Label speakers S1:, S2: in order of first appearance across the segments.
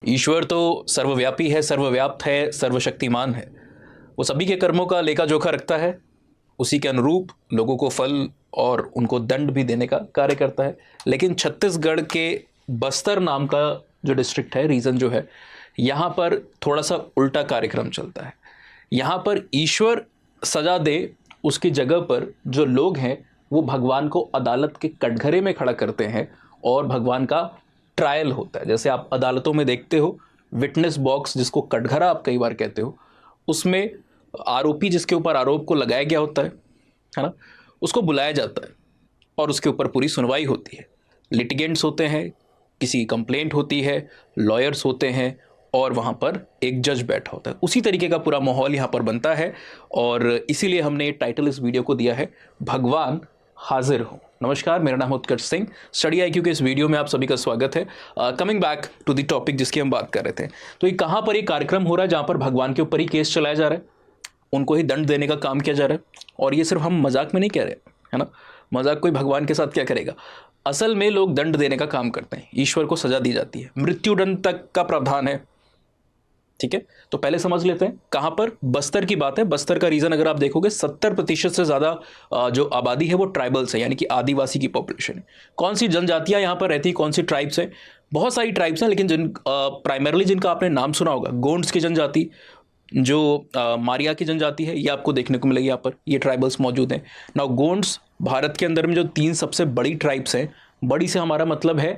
S1: ईश्वर तो सर्वव्यापी है, सर्वव्याप्त है, सर्वशक्तिमान है। वो सभी के कर्मों का लेखा जोखा रखता है, उसी के अनुरूप लोगों को फल और उनको दंड भी देने का कार्य करता है। लेकिन छत्तीसगढ़ के बस्तर नाम का जो डिस्ट्रिक्ट है, रीजन जो है, यहाँ पर थोड़ा सा उल्टा कार्यक्रम चलता है। यहाँ पर ईश्वर सजा दे उसकी जगह पर जो लोग हैं वो भगवान को अदालत के कटघरे में खड़ा करते हैं और भगवान का ट्रायल होता है। जैसे आप अदालतों में देखते हो, विटनेस बॉक्स जिसको कटघरा आप कई बार कहते हो, उसमें आरोपी जिसके ऊपर आरोप को लगाया गया होता है ना, उसको बुलाया जाता है और उसके ऊपर पूरी सुनवाई होती है। लिटिगेंट्स होते हैं, किसी की कंप्लेंट होती है, लॉयर्स होते हैं और वहाँ पर एक जज बैठा होता है। उसी तरीके का पूरा माहौल यहाँ पर बनता है और इसीलिए हमने ये टाइटल इस वीडियो को दिया है, भगवान हाजिर हो। नमस्कार, मेरा नाम उत्कर्ष सिंह। स्टडी IQ के इस वीडियो में आप सभी का स्वागत है। Coming back to the topic जिसकी हम बात कर रहे थे, तो ये कहाँ पर ये कार्यक्रम हो रहा है जहाँ पर भगवान के ऊपर ही केस चलाया जा रहा है, उनको ही दंड देने का काम किया जा रहा है। और ये सिर्फ हम मजाक में नहीं कह रहे, है ना। मजाक कोई भगवान के साथ क्या करेगा। असल में लोग दंड देने का काम करते हैं, ईश्वर को सजा दी जाती है, मृत्युदंड तक का प्रावधान है। ठीक है, तो पहले समझ लेते हैं कहां पर। बस्तर की बात है। बस्तर का रीजन अगर आप देखोगे, 70% से ज्यादा जो आबादी है वो ट्राइबल्स है, यानी कि आदिवासी की पॉपुलेशन है। कौन सी जनजातियां यहां पर रहती, कौन सी ट्राइब्स है? बहुत सारी ट्राइब्स हैं, लेकिन प्राइमरली जिनका आपने नाम सुना होगा, गोंड्स की जनजाति, जो मारिया की जनजाति है, ये आपको देखने को मिलेगी यहाँ पर। ये ट्राइबल्स मौजूद हैं। नाउ गोंड्स भारत के अंदर में जो 3 सबसे बड़ी ट्राइब्स हैं, बड़ी से हमारा मतलब है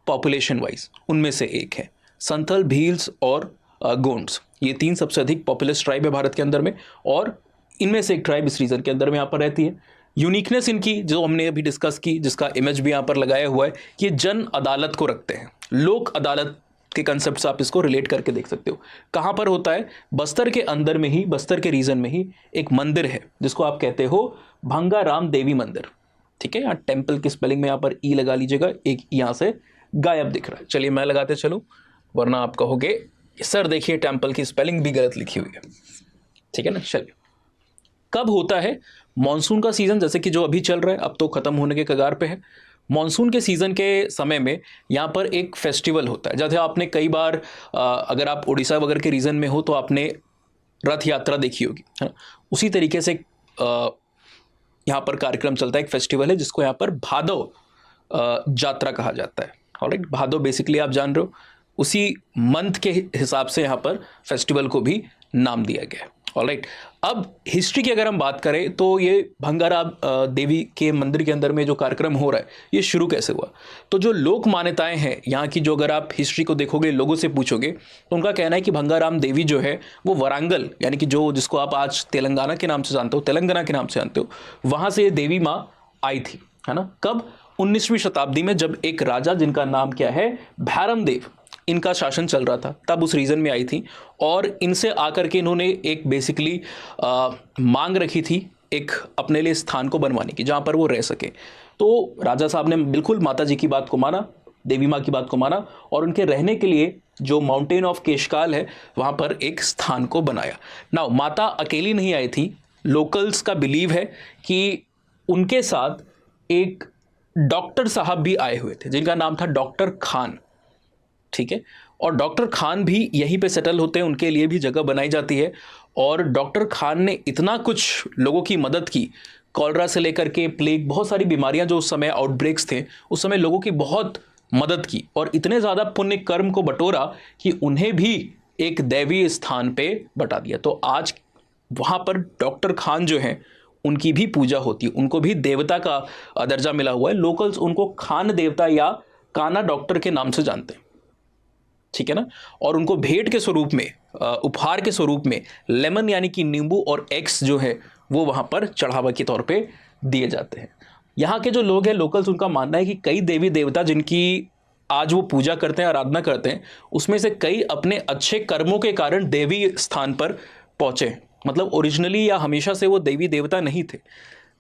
S1: पॉपुलेशन वाइज, उनमें से एक है संथल, भील्स और गोंड्स। ये 3 सबसे अधिक पॉपुलस ट्राइब है भारत के अंदर में, और इनमें से एक ट्राइब इस रीजन के अंदर में यहाँ पर रहती है। यूनिकनेस इनकी जो हमने अभी डिस्कस की, जिसका इमेज भी यहाँ पर लगाया हुआ है, कि जन अदालत को रखते हैं। लोक अदालत के कंसेप्ट से आप इसको रिलेट करके देख सकते हो। कहाँ पर होता है? बस्तर के अंदर में ही, बस्तर के रीजन में ही एक मंदिर है जिसको आप कहते हो भंगाराम देवी मंदिर। ठीक है, यहाँ टेम्पल की स्पेलिंग में यहाँ पर ई लगा लीजिएगा, एक यहाँ से गायब दिख रहा है। चलिए मैं लगाते चलूँ, वरना आप कहोगे सर देखिए टेम्पल की स्पेलिंग भी गलत लिखी हुई है। ठीक है ना। चलिए, कब होता है? मॉनसून का सीजन, जैसे कि जो अभी चल रहा है, अब तो खत्म होने के कगार पे है। मॉनसून के सीजन के समय में यहाँ पर एक फेस्टिवल होता है। जैसे आपने कई बार अगर आप उड़ीसा वगैरह के रीजन में हो तो आपने रथ यात्रा देखी होगी, है ना। उसी तरीके से यहाँ पर कार्यक्रम चलता है, एक फेस्टिवल है जिसको यहाँ पर भादव यात्रा कहा जाता है। ऑलराइट, भादव बेसिकली आप जान रहे हो, उसी मंथ के हिसाब से यहाँ पर फेस्टिवल को भी नाम दिया गया है। ऑलराइट, अब हिस्ट्री की अगर हम बात करें तो ये भंगाराम देवी के मंदिर के अंदर में जो कार्यक्रम हो रहा है, ये शुरू कैसे हुआ? तो जो लोक मान्यताएं हैं यहाँ की, जो अगर आप हिस्ट्री को देखोगे, लोगों से पूछोगे, तो उनका कहना है कि भंगाराम देवी जो है वो वरांगल, यानी कि जो जिसको आप आज तेलंगाना के नाम से जानते हो, तेलंगाना के नाम से जानते हो, वहां से ये देवी माँ आई थी, है ना। कब? 19वीं शताब्दी में, जब एक राजा जिनका नाम क्या है, भैरम देव, इनका शासन चल रहा था, तब उस रीजन में आई थी। और इनसे आकर के इन्होंने एक बेसिकली मांग रखी थी, एक अपने लिए स्थान को बनवाने की जहां पर वो रह सके। तो राजा साहब ने बिल्कुल माता जी की बात को माना, देवी माँ की बात को माना, और उनके रहने के लिए जो माउंटेन ऑफ केशकाल है वहां पर एक स्थान को बनाया। नाउ माता अकेली नहीं आई थी। लोकल्स का बिलीव है कि उनके साथ एक डॉक्टर साहब भी आए हुए थे जिनका नाम था डॉक्टर खान। ठीक है, और डॉक्टर खान भी यहीं पे सेटल होते हैं, उनके लिए भी जगह बनाई जाती है। और डॉक्टर खान ने इतना कुछ लोगों की मदद की, कॉलरा से लेकर के प्लेग, बहुत सारी बीमारियां जो उस समय आउटब्रेक्स थे, उस समय लोगों की बहुत मदद की, और इतने ज़्यादा पुण्य कर्म को बटोरा कि उन्हें भी एक दैवीय स्थान पे बता दिया। तो आज वहाँ पर डॉक्टर खान जो हैं उनकी भी पूजा होती है, उनको भी देवता का दर्जा मिला हुआ है। लोकल्स उनको खान देवता या काना डॉक्टर के नाम से जानते हैं। ठीक है ना। और उनको भेंट के स्वरूप में, उपहार के स्वरूप में लेमन यानी कि नींबू और एग्स जो है वो वहां पर चढ़ावा के तौर पे दिए जाते हैं। यहाँ के जो लोग हैं, लोकल्स, उनका मानना है कि कई देवी देवता जिनकी आज वो पूजा करते हैं, आराधना करते हैं, उसमें से कई अपने अच्छे कर्मों के कारण देवी स्थान पर पहुंचे। मतलब ओरिजिनली या हमेशा से वो देवी देवता नहीं थे,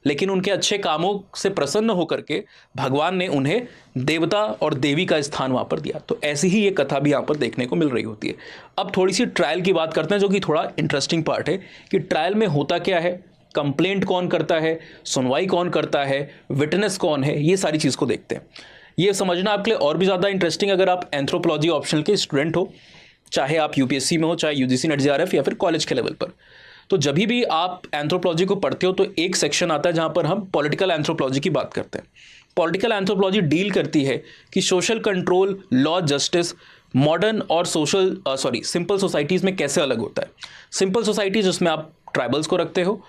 S1: लेकिन उनके अच्छे कामों से प्रसन्न होकर के भगवान ने उन्हें देवता और देवी का स्थान वहाँ पर दिया। तो ऐसी ही ये कथा भी यहाँ पर देखने को मिल रही होती है। अब थोड़ी सी ट्रायल की बात करते हैं, जो कि थोड़ा इंटरेस्टिंग पार्ट है कि ट्रायल में होता क्या है, कंप्लेंट कौन करता है, सुनवाई कौन करता है, विटनेस कौन है, ये सारी चीज़ को देखते हैं। ये समझना आपके लिए और भी ज़्यादा इंटरेस्टिंग अगर आप एंथ्रोपोलॉजी ऑप्शनल के स्टूडेंट हो, चाहे आप यूपीएससी में हो, चाहे यूजीसी नेट जेआरएफ या फिर कॉलेज के लेवल पर। तो जब भी आप एंथ्रोपोलॉजी को पढ़ते हो तो एक सेक्शन आता है जहां पर हम पॉलिटिकल एंथ्रोपोलॉजी की बात करते हैं। पॉलिटिकल एंथ्रोपोलॉजी डील करती है कि social control, law, justice modern और सिंपल सोसाइटीज़ में कैसे अलग होता है। सिंपल सोसाइटीज जिसमें आप ट्राइबल्स को रखते हो,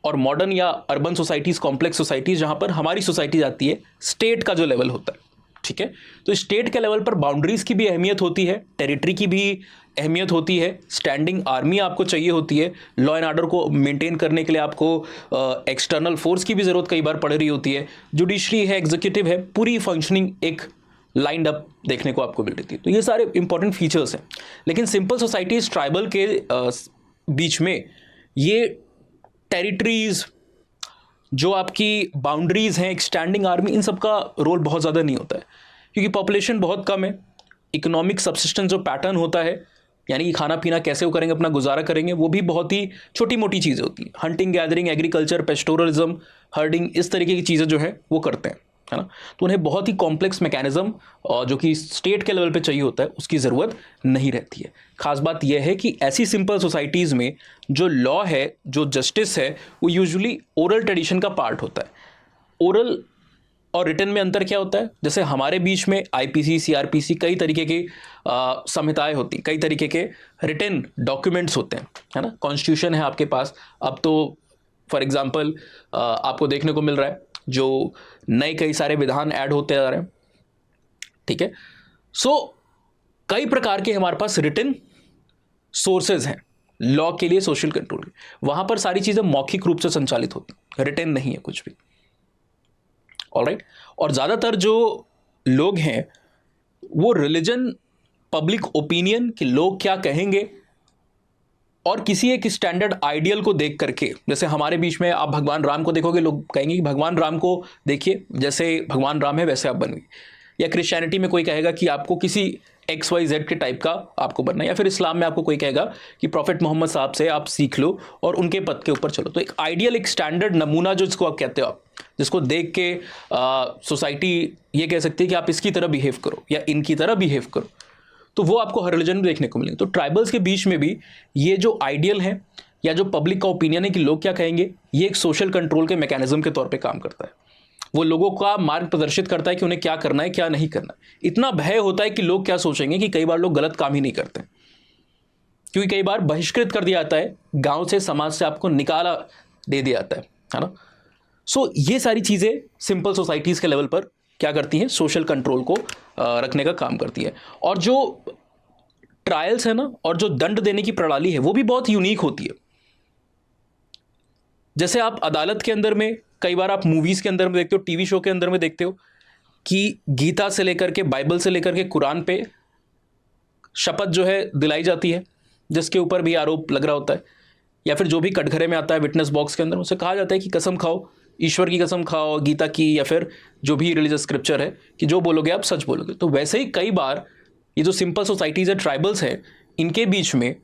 S1: और मॉडर्न या अर्बन सोसाइटीज़, कॉम्प्लेक्स सोसाइटीज़ जहाँ पर हमारी सोसाइटी जाती है, स्टेट का जो लेवल होता है, ठीक है। तो स्टेट के लेवल पर बाउंड्रीज़ की भी अहमियत होती है, टेरिटरी की भी अहमियत होती है, स्टैंडिंग आर्मी आपको चाहिए होती है, लॉ एंड ऑर्डर को मेंटेन करने के लिए आपको एक्सटर्नल फोर्स की भी ज़रूरत कई बार पड़ रही होती है, जुडिशरी है, एग्जीक्यूटिव है, पूरी फंक्शनिंग एक लाइंड अप देखने को आपको मिल रही थी। तो ये सारे इंपॉर्टेंट फीचर्स हैं। लेकिन सिंपल सोसाइटीज़ ट्राइबल के बीच में ये टेरिटरीज, जो आपकी बाउंड्रीज हैं, एक स्टैंडिंग आर्मी, इन सब का रोल बहुत ज़्यादा नहीं होता है, क्योंकि पॉपुलेशन बहुत कम है। इकोनॉमिक सब्सिस्टेंस जो पैटर्न होता है, यानी कि खाना पीना कैसे वो करेंगे, अपना गुजारा करेंगे, वो भी बहुत ही छोटी मोटी चीज़ें होती हैं। Hunting, gathering, agriculture, pastoralism, herding, इस तरीके की चीज़ें जो है वो करते हैं, है ना। तो उन्हें बहुत ही कॉम्प्लेक्स मैकेनिज्म जो कि स्टेट के लेवल पे चाहिए होता है, उसकी ज़रूरत नहीं रहती है। खास बात यह है कि ऐसी सिंपल सोसाइटीज़ में जो लॉ है, जो जस्टिस है, वो यूजुअली ओरल ट्रेडिशन का पार्ट होता है। ओरल और रिटन में अंतर क्या होता है? जैसे हमारे बीच में आईपीसी, सीआरपीसी, कई तरीके की संहिताएं होती, कई तरीके के रिटन डॉक्यूमेंट्स होते हैं, है ना। कॉन्स्टिट्यूशन है आपके पास, अब तो फॉर एग्जांपल आपको देखने को मिल रहा है जो नए कई सारे विधान ऐड होते जा रहे हैं, ठीक है। सो कई प्रकार के हमारे पास रिटन सोर्सेज हैं लॉ के लिए, सोशल कंट्रोल के। वहां पर सारी चीजें मौखिक रूप से संचालित होती, रिटन नहीं है कुछ भी, ऑलराइट। और ज्यादातर जो लोग हैं वो रिलीजन, पब्लिक ओपिनियन कि लोग क्या कहेंगे, और किसी एक स्टैंडर्ड आइडियल को देख करके, जैसे हमारे बीच में आप भगवान राम को देखोगे, लोग कहेंगे कि भगवान राम को देखिए, जैसे भगवान राम है वैसे आप बनिए। या क्रिश्चियनिटी में कोई कहेगा कि आपको किसी XYZ के टाइप का आपको बनना है, या फिर इस्लाम में आपको कोई कहेगा कि प्रॉफिट मोहम्मद साहब से आप सीख लो और उनके पद के ऊपर चलो। तो एक आइडियल, एक स्टैंडर्ड नमूना जो जिसको आप कहते हो, आप जिसको देख के सोसाइटी ये कह सकती है कि आप इसकी तरह बिहेव करो या इनकी तरह बिहेव करो, तो वो आपको हर रिलीजन में देखने को मिलेंगे। तो ट्राइबल्स के बीच में भी ये जो आइडियल है या जो पब्लिक का ओपिनियन है कि लोग क्या कहेंगे, ये एक सोशल कंट्रोल के मैकेनिज्म के तौर पे काम करता है। वो लोगों का मार्ग प्रदर्शित करता है कि उन्हें क्या करना है, क्या नहीं करना। इतना भय होता है कि लोग क्या सोचेंगे कि कई बार लोग गलत काम ही नहीं करते, क्योंकि कई बार बहिष्कृत कर दिया जाता है गांव से, समाज से आपको निकाला दे दिया जाता है ना। सो ये सारी चीज़ें सिंपल सोसाइटीज़ के लेवल पर क्या करती हैं, सोशल कंट्रोल को रखने का काम करती है। और जो ट्रायल्स है ना, और जो दंड देने की प्रणाली है, वो भी बहुत यूनिक होती है। जैसे आप अदालत के अंदर में, कई बार आप मूवीज़ के अंदर में देखते हो, टीवी शो के अंदर में देखते हो कि गीता से लेकर के, बाइबल से लेकर के कुरान पे शपथ जो है दिलाई जाती है, जिसके ऊपर भी आरोप लग रहा होता है। या फिर जो भी कटघरे में आता है विटनेस बॉक्स के अंदर, उसे कहा जाता है कि कसम खाओ, ईश्वर की कसम खाओ, गीता की, या फिर जो भी रिलीजियस स्क्रिप्चर है, कि जो बोलोगे आप सच बोलोगे। तो वैसे ही कई बार ये जो सिंपल सोसाइटीज़ है, ट्राइबल्स हैं, इनके बीच में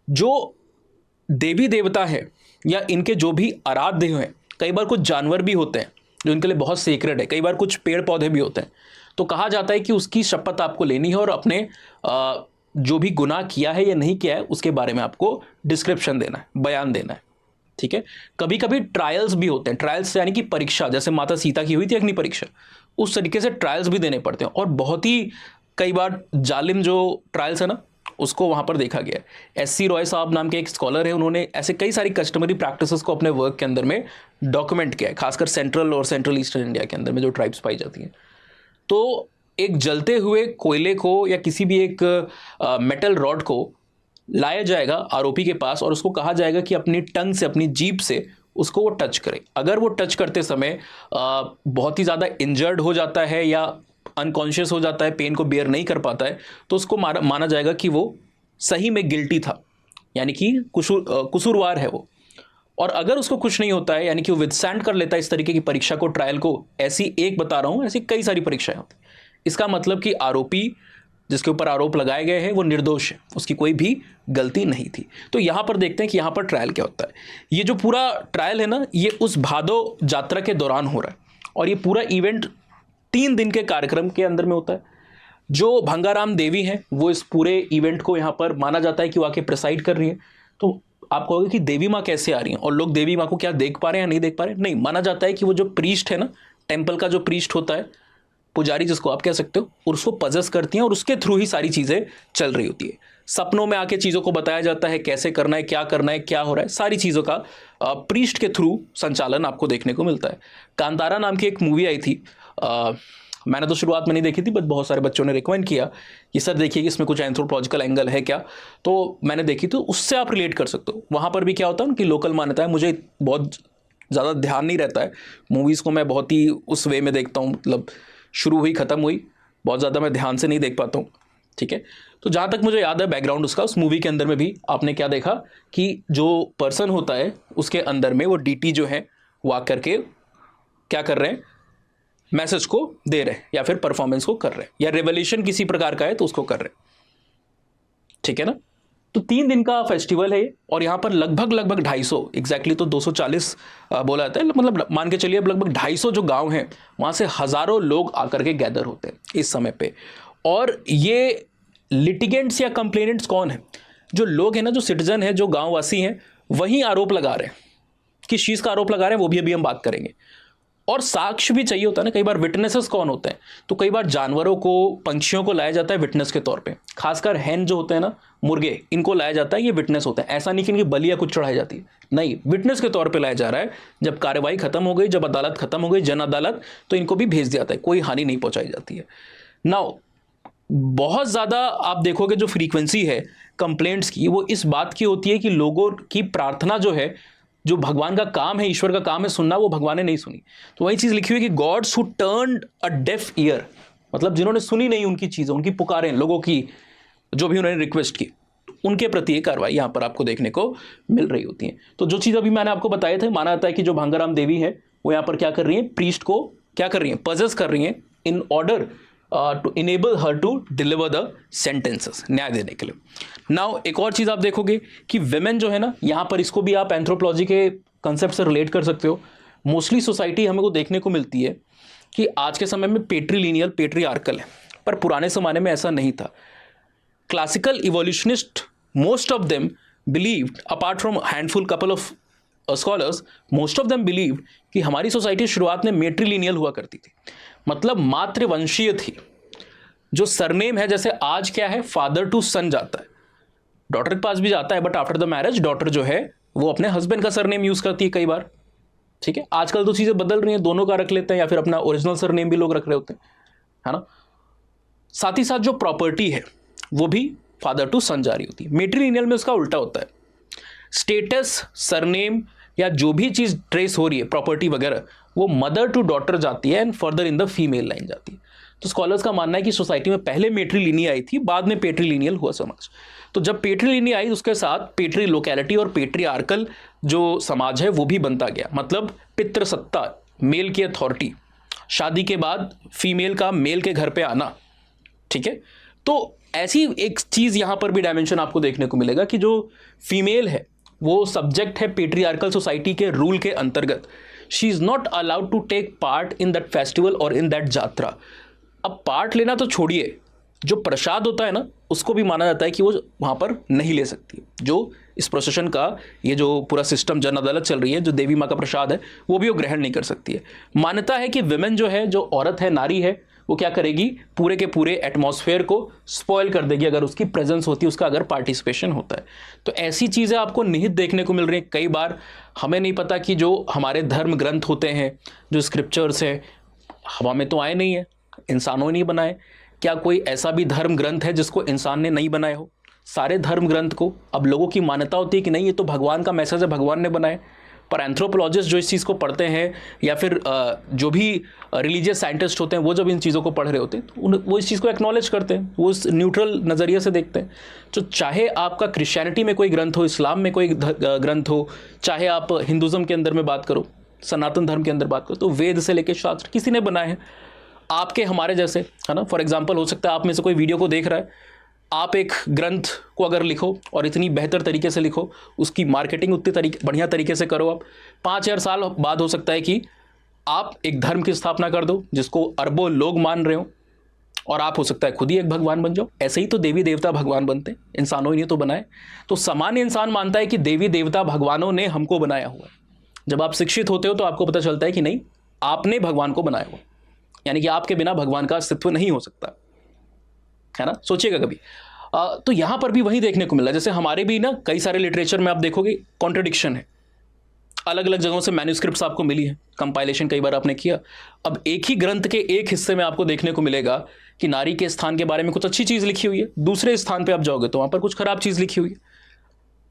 S1: जो देवी देवता है या इनके जो भी आराध्य हैं, कई बार कुछ जानवर भी होते हैं जो इनके लिए बहुत सीक्रेट है, कई बार कुछ पेड़ पौधे भी होते हैं। तो कहा जाता है कि उसकी शपथ आपको लेनी है और अपने जो भी गुनाह किया है या नहीं किया है उसके बारे में आपको डिस्क्रिप्शन देना है, बयान देना है, ठीक है। कभी कभी ट्रायल्स भी होते हैं, ट्रायल्स यानी कि परीक्षा, जैसे माता सीता की हुई थी अग्नि परीक्षा, उस तरीके से ट्रायल्स भी देने पड़ते हैं। और बहुत ही कई बार जालिम जो ट्रायल्स है ना, उसको वहाँ पर देखा गया है। SC रॉय साहब नाम के एक स्कॉलर है, उन्होंने ऐसे कई सारी कस्टमरी प्रैक्टिसेस को अपने वर्क के अंदर में डॉक्यूमेंट किया है, खासकर सेंट्रल और सेंट्रल ईस्टर्न इंडिया के अंदर में जो ट्राइब्स पाई जाती हैं। तो एक जलते हुए कोयले को या किसी भी एक मेटल रॉड को लाया जाएगा आरोपी के पास, और उसको कहा जाएगा कि अपनी टंग से, अपनी जीभ से उसको वो टच करे। अगर वो टच करते समय बहुत ही ज़्यादा इंजर्ड हो जाता है या अनकॉन्शियस हो जाता है, पेन को बेयर नहीं कर पाता है, तो उसको माना जाएगा कि वो सही में गिल्टी था, यानी कि कसूरवार है वो। और अगर उसको कुछ नहीं होता है, यानी कि वो विथस्टैंड कर लेता है इस तरीके की परीक्षा को, ट्रायल को, ऐसी एक बता रहा हूँ, ऐसी कई सारी परीक्षाएं होती, इसका मतलब कि आरोपी जिसके ऊपर आरोप लगाए गए हैं वो निर्दोष है, उसकी कोई भी गलती नहीं थी। तो यहाँ पर देखते हैं कि यहाँ पर ट्रायल क्या होता है। ये जो पूरा ट्रायल है ना, ये उस भादो यात्रा के दौरान हो रहा है, और ये पूरा इवेंट 3 दिन के कार्यक्रम के अंदर में होता है। जो भंगाराम देवी हैं वो इस पूरे इवेंट को यहाँ पर माना जाता है कि वो आके प्रिसाइड कर रही है। तो आप कहोगे कि देवी माँ कैसे आ रही हैं और लोग देवी माँ को क्या देख पा रहे हैं या नहीं देख पा रहे हैं? नहीं, माना जाता है कि वो जो प्रीस्ट है ना, टेम्पल का जो प्रीस्ट होता है, पुजारी जिसको आप कह सकते हो, और उसको पजेस करती हैं और उसके थ्रू ही सारी चीज़ें चल रही होती है। सपनों में आके चीज़ों को बताया जाता है, कैसे करना है, क्या करना है, क्या हो रहा है, सारी चीज़ों का प्रीस्ट के थ्रू संचालन आपको देखने को मिलता है। कांतारा नाम की एक मूवी आई थी, मैंने तो शुरुआत में नहीं देखी थी, बट बहुत सारे बच्चों ने रिकमेंड किया कि सर देखिए कि इसमें कुछ एंथ्रोपोलॉजिकल एंगल है क्या, तो मैंने देखी, तो उससे आप रिलेट कर सकते हो। वहाँ पर भी क्या होता है, उनकी लोकल मान्यता है। मुझे बहुत ज़्यादा ध्यान नहीं रहता है, मूवीज़ को मैं बहुत ही उस वे में देखता हूँ, मतलब शुरू हुई ख़त्म हुई, बहुत ज़्यादा मैं ध्यान से नहीं देख पाता हूँ, ठीक है। तो जहाँ तक मुझे याद है बैकग्राउंड उसका, उस मूवी के अंदर में भी आपने क्या देखा कि जो पर्सन होता है उसके अंदर में वो डीटी जो है वो आकर के क्या कर रहे हैं, मैसेज को दे रहे हैं या फिर परफॉर्मेंस को कर रहे हैं, या रेवल्यूशन किसी प्रकार का है तो उसको कर रहे हैं, ठीक है ना। तो 3 दिन का फेस्टिवल है और यहाँ पर लगभग 250 एग्जैक्टली तो 240 बोला जाता है, मतलब मान के चलिए अब लगभग 250 जो गांव हैं वहाँ से हज़ारों लोग आकर के गैदर होते हैं इस समय पे। और ये लिटिगेंट्स या कंप्लेनेंट्स कौन है? जो लोग हैं ना, जो सिटीजन है, जो गाँववासी हैं, वही आरोप लगा रहे हैं। किस चीज़ का आरोप लगा रहे हैं वो भी अभी हम बात करेंगे। और साक्ष्य भी चाहिए होता है ना, कई बार विटनेसेस कौन होते हैं, तो कई बार जानवरों को, पंछियों को लाया जाता है विटनेस के तौर पे, खासकर हैन जो होते हैं ना, मुर्गे, इनको लाया जाता है, ये विटनेस होता है। ऐसा नहीं कि इनकी बलि या कुछ चढ़ाई जाती है, नहीं, विटनेस के तौर पे लाया जा रहा है। जब कार्रवाई खत्म हो गई, जब अदालत खत्म हो गई, जन अदालत, तो इनको भी भेज दिया जाता है, कोई हानि नहीं पहुंचाई जाती है। नाउ बहुत ज़्यादा आप देखोगे जो फ्रीक्वेंसी है कंप्लेंट्स की, वो इस बात की होती है कि लोगों की प्रार्थना जो है, जो भगवान का काम है, ईश्वर का काम है सुनना, वो भगवान ने नहीं सुनी। तो वही चीज़ लिखी हुई है कि gods who turned a deaf ear, मतलब जिन्होंने सुनी नहीं उनकी चीज़ें, उनकी पुकारें, लोगों की जो भी उन्होंने रिक्वेस्ट की, उनके प्रति ये कार्रवाई यहाँ पर आपको देखने को मिल रही होती है। तो जो चीज़ अभी मैंने आपको बताया था, माना जाता है कि जो भंगाराम देवी है वो यहाँ पर क्या कर रही है, प्रीस्ट को क्या कर रही है, पजेस कर रही है in order to enable her to deliver the sentences, न्याय देने के लिए। नाउ एक और चीज़ आप देखोगे कि विमेन जो है ना, यहाँ पर इसको भी आप एंथ्रोपोलॉजी के कंसेप्ट से रिलेट कर सकते हो। मोस्टली सोसाइटी हमें को देखने को मिलती है कि आज के समय में पेट्रीलिनियल, पेट्रीआर्कल है, पर पुराने ज़माने में ऐसा नहीं था। Classical evolutionist, most of them believed, apart from handful couple of scholars, most of them believed कि हमारी सोसाइटी शुरुआत में मेट्रीलिनियल हुआ करती थी, मतलब मातृवंशीय थी। जो सरनेम है, जैसे आज क्या है, फादर टू सन जाता है, डॉटर के पास भी जाता है, but after the marriage daughter जो है वो अपने हस्बैंड का सरनेम यूज करती है कई बार, ठीक है। आजकल तो चीजें बदल रही हैं, दोनों का रख लेते हैं या फिर अपना ओरिजिनल सरनेम भी लोग रख रहे होते हैं, है ना। साथ ही साथ जो प्रॉपर्टी है वो भी फादर टू सन जारी होती है। मेट्रीलिनियल में उसका उल्टा होता है, स्टेटस, सरनेम या जो भी चीज ट्रेस हो रही है, प्रॉपर्टी वगैरह, वो मदर टू डॉटर जाती है and further in the female line जाती है। तो स्कॉलर्स का मानना है कि सोसाइटी में पहले मेट्रीलिनियल आई थी, बाद में पेट्रीलिनियल हुआ समाज। तो जब पेट्रीलिनियल आई, उसके साथ पेट्री लोकेलिटी और पेट्रीआर्कल जो समाज है वो भी बनता गया, मतलब पितृसत्ता, मेल की अथॉरिटी, शादी के बाद फीमेल का मेल के घर पे आना, ठीक है। तो ऐसी एक चीज़ यहाँ पर भी डायमेंशन आपको देखने को मिलेगा कि जो फीमेल है वो सब्जेक्ट है पेट्रीआर्कल सोसाइटी के रूल के अंतर्गत। She is not allowed to take part in that festival और इन दैट जात्रा। अब पार्ट लेना तो छोड़िए, जो प्रसाद होता है ना, उसको भी माना जाता है कि वो वहाँ पर नहीं ले सकती। जो इस प्रोसेशन का ये जो पूरा सिस्टम, जन अदालत चल रही है, जो देवी माँ का प्रसाद है वो भी वो ग्रहण नहीं कर सकती है। मान्यता है कि विमेन जो है, जो औरत है, नारी है, वो क्या करेगी, पूरे के पूरे एटमॉस्फेयर को स्पॉइल कर देगी अगर उसकी प्रेजेंस होती है, उसका अगर पार्टिसिपेशन होता है। तो ऐसी चीज़ें आपको निहित देखने को मिल रही हैं। कई बार हमें नहीं पता कि जो हमारे धर्म ग्रंथ होते हैं, जो स्क्रिप्चर्स है, हवा में तो आए नहीं है, इंसानों ने नहीं बनाए। क्या कोई ऐसा भी धर्म ग्रंथ है जिसको इंसान ने नहीं बनाया हो? सारे धर्म ग्रंथ को अब लोगों की मान्यता होती है कि नहीं, ये तो भगवान का मैसेज है, भगवान ने बनाए। पर एंथ्रोपोलॉजिस्ट जो इस चीज़ को पढ़ते हैं, या फिर जो भी रिलीजियस साइंटिस्ट होते हैं, वो जब इन चीज़ों को पढ़ रहे होते हैं तो वो इस चीज़ को एक्नॉलेज करते हैं, वो इस न्यूट्रल नज़रिए से देखते हैं। तो चाहे आपका क्रिश्चियनिटी में कोई ग्रंथ हो, इस्लाम में कोई ग्रंथ हो, चाहे आप हिंदुज़म के अंदर में बात करो, सनातन धर्म के अंदर बात करो, तो वेद से लेकर शास्त्र किसी ने बनाए हैं, आपके हमारे जैसे, है ना। फॉर एग्जाम्पल हो सकता है आप में से कोई वीडियो को देख रहा है, आप एक ग्रंथ को अगर लिखो और इतनी बेहतर तरीके से लिखो, उसकी मार्केटिंग उतनी बढ़िया तरीके से करो, आप 5,000 साल बाद हो सकता है कि आप एक धर्म की स्थापना कर दो जिसको अरबों लोग मान रहे हो, और आप हो सकता है खुद ही एक भगवान बन जाओ। ऐसे ही तो देवी देवता भगवान बनते हैं, इंसानों ही ने तो बनाए। तो सामान्य इंसान मानता है कि देवी देवता भगवानों ने हमको बनाया हुआ है। जब आप शिक्षित होते हो तो आपको पता चलता है कि नहीं, आपने भगवान को बनाया हुआ, यानी कि आपके बिना भगवान का अस्तित्व नहीं हो सकता, है ना। सोचिएगा कभी। तो यहां पर भी वही देखने को मिला, जैसे हमारे भी ना कई सारे लिटरेचर में आप देखोगे कॉन्ट्रडिक्शन है। अलग अलग जगहों से मैन्यूस्क्रिप्ट्स आपको मिली है, कंपाइलेशन कई बार आपने किया। अब एक ही ग्रंथ के एक हिस्से में आपको देखने को मिलेगा कि नारी के स्थान के बारे में कुछ अच्छी चीज लिखी हुई है, दूसरे स्थान पे आप जाओगे तो वहां पर कुछ खराब चीज लिखी हुई है।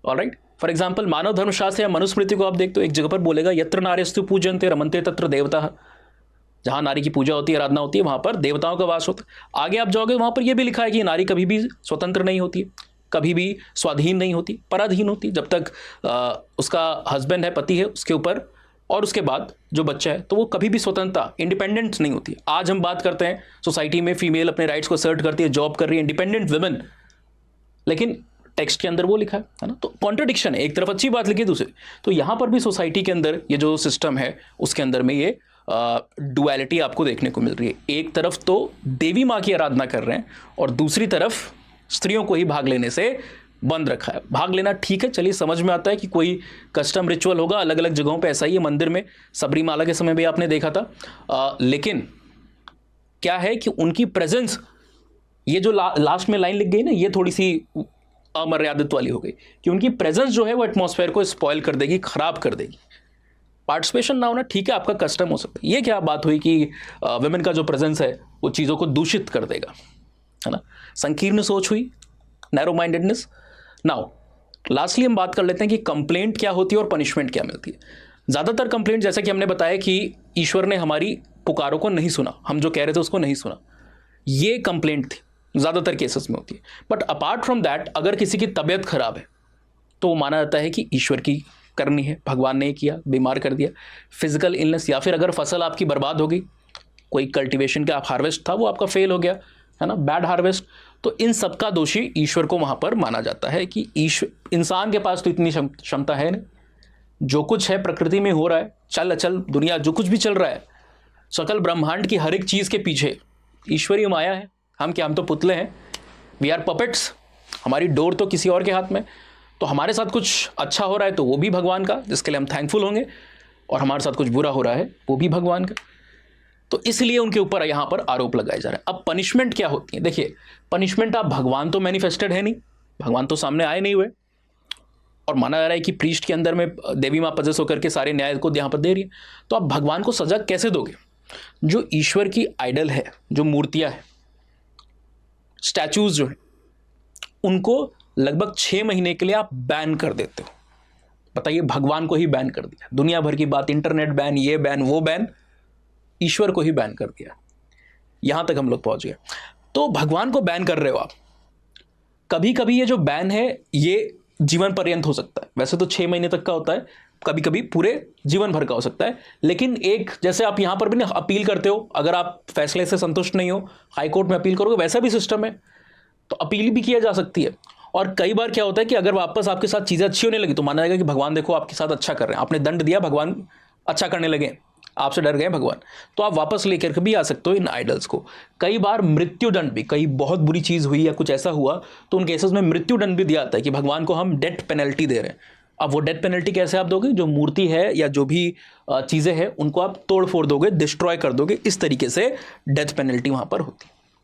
S1: ऑलराइट, फॉर एग्जाम्पल मानव धर्मशास्त्र या मनुस्मृति को आप देखते हो, एक जगह पर बोलेगा यत्र नार्यस्तु पूजन्ते रमन्ते तत्र देवता। जहां नारी की पूजा होती है, आराधना होती है, वहां पर देवताओं का वास होता है। आगे आप जाओगे वहां पर यह भी लिखा है कि नारी कभी भी स्वतंत्र नहीं होती, कभी भी स्वाधीन नहीं होती, पराधीन होती। जब तक उसका हस्बैंड है, पति है, उसके ऊपर, और उसके बाद जो बच्चा है, तो वो कभी भी स्वतंत्रता, इंडिपेंडेंट नहीं होती। आज हम बात करते हैं सोसाइटी में फीमेल अपने राइट्स को असर्ट करती है, जॉब कर रही है, इंडिपेंडेंट वुमेन, लेकिन टेक्स्ट के अंदर वो लिखा है ना। तो कॉन्ट्रडिक्शन है, एक तरफ अच्छी बात लिखी है, दूसरी। तो यहां पर भी सोसाइटी के अंदर ये जो सिस्टम है उसके अंदर में ये डुअलिटी आपको देखने को मिल रही है। एक तरफ तो देवी माँ की आराधना कर रहे हैं और दूसरी तरफ स्त्रियों को ही भाग लेने से बंद रखा है। भाग लेना ठीक है, चलिए समझ में आता है कि कोई कस्टम रिचुअल होगा, अलग अलग जगहों पे ऐसा ही है। मंदिर में सबरीमाला के समय भी आपने देखा था। लेकिन क्या है कि उनकी प्रेजेंस, ये जो लास्ट में लाइन लिख गई ना, ये थोड़ी सी अमर्यादित वाली हो गई कि उनकी प्रेजेंस जो है वो एटमॉस्फेयर को स्पॉइल कर देगी, खराब कर देगी। पार्टिसिपेशन ना होना ठीक है, आपका कस्टम हो सकता है। ये क्या बात हुई कि वुमेन का जो प्रेजेंस है वो चीज़ों को दूषित कर देगा, है ना। संकीर्ण सोच हुई, नैरो माइंडेडनेस। नाउ लास्टली हम बात कर लेते हैं कि कंप्लेंट क्या होती है और पनिशमेंट क्या मिलती है। ज़्यादातर कंप्लेंट, जैसा कि हमने बताया कि ईश्वर ने हमारी पुकारों को नहीं सुना, हम जो कह रहे थे उसको नहीं सुना, ये कंप्लेंट थी, ज़्यादातर केसेस में होती है। बट अपार्ट फ्रॉम दैट, अगर किसी की तबीयत खराब है तो माना जाता है कि ईश्वर की करनी है, भगवान ने किया, बीमार कर दिया। फिजिकल इलनेस, या फिर अगर फसल आपकी बर्बाद हो गई, कोई कल्टीवेशन का हार्वेस्ट था वो आपका फेल हो गया, है ना, बैड हार्वेस्ट, तो इन सब का दोषी ईश्वर को वहां पर माना जाता है कि ईश्वर, इंसान के पास तो इतनी क्षमता है नहीं। जो कुछ है प्रकृति में हो रहा है, चल अचल दुनिया जो कुछ भी चल रहा है, सकल ब्रह्मांड की हर एक चीज के पीछे ईश्वरीय माया है। हम क्या, हम तो पुतले हैं, वी आर पपेट्स, हमारी डोर तो किसी और के हाथ में। तो हमारे साथ कुछ अच्छा हो रहा है तो वो भी भगवान का, जिसके लिए हम थैंकफुल होंगे, और हमारे साथ कुछ बुरा हो रहा है वो भी भगवान का। तो इसलिए उनके ऊपर यहां पर आरोप लगाए जा रहे हैं। अब पनिशमेंट क्या होती है, देखिए पनिशमेंट, आप भगवान तो मैनिफेस्टेड है नहीं, भगवान तो सामने आए नहीं हुए, और माना जा रहा है कि प्रीस्ट के अंदर में देवी माँ पजेस होकर के सारे न्याय को यहाँ पर दे रही है। तो आप भगवान को सजा कैसे दोगे? जो ईश्वर की आइडल है, जो मूर्तियां हैं, स्टैचूज जो है, उनको लगभग 6 महीने के लिए आप बैन कर देते हो। बताइए, भगवान को ही बैन कर दिया। दुनिया भर की बात, इंटरनेट बैन, ये बैन, वो बैन, ईश्वर को ही बैन कर दिया। यहां तक हम लोग पहुंच गए। तो भगवान को बैन कर रहे हो आप। कभी कभी ये जो बैन है ये जीवन पर्यंत हो सकता है, वैसे तो 6 महीने तक का होता है, कभी कभी पूरे जीवन भर का हो सकता है। लेकिन एक, जैसे आप यहां पर भी ना अपील करते हो, अगर आप फैसले से संतुष्ट नहीं हो, हाई कोर्ट में अपील करोगे, वैसा भी सिस्टम है, तो अपील भी किया जा सकती है। और कई बार क्या होता है कि अगर वापस आपके साथ चीजें अच्छी होने लगी तो माना जाएगा कि भगवान देखो आपके साथ अच्छा कर रहे हैं, आपने दंड दिया, भगवान अच्छा करने लगे, आपसे डर गए भगवान, तो आप वापस लेकर के भी आ सकते हो इन आइडल्स को। कई बार मृत्यु दंड भी, कई बहुत बुरी चीज हुई या कुछ ऐसा हुआ तो उन केसेस में मृत्यु दंड भी दिया जाता है कि भगवान को हम डेथ पेनल्टी दे रहे हैं। अब वो डेथ पेनल्टी कैसे आप दोगे? जो मूर्ति है या जो भी चीजें हैं उनको आप तोड़ फोड़ दोगे, डिस्ट्रॉय कर दोगे, इस तरीके से डेथ पेनल्टी वहां पर होती है।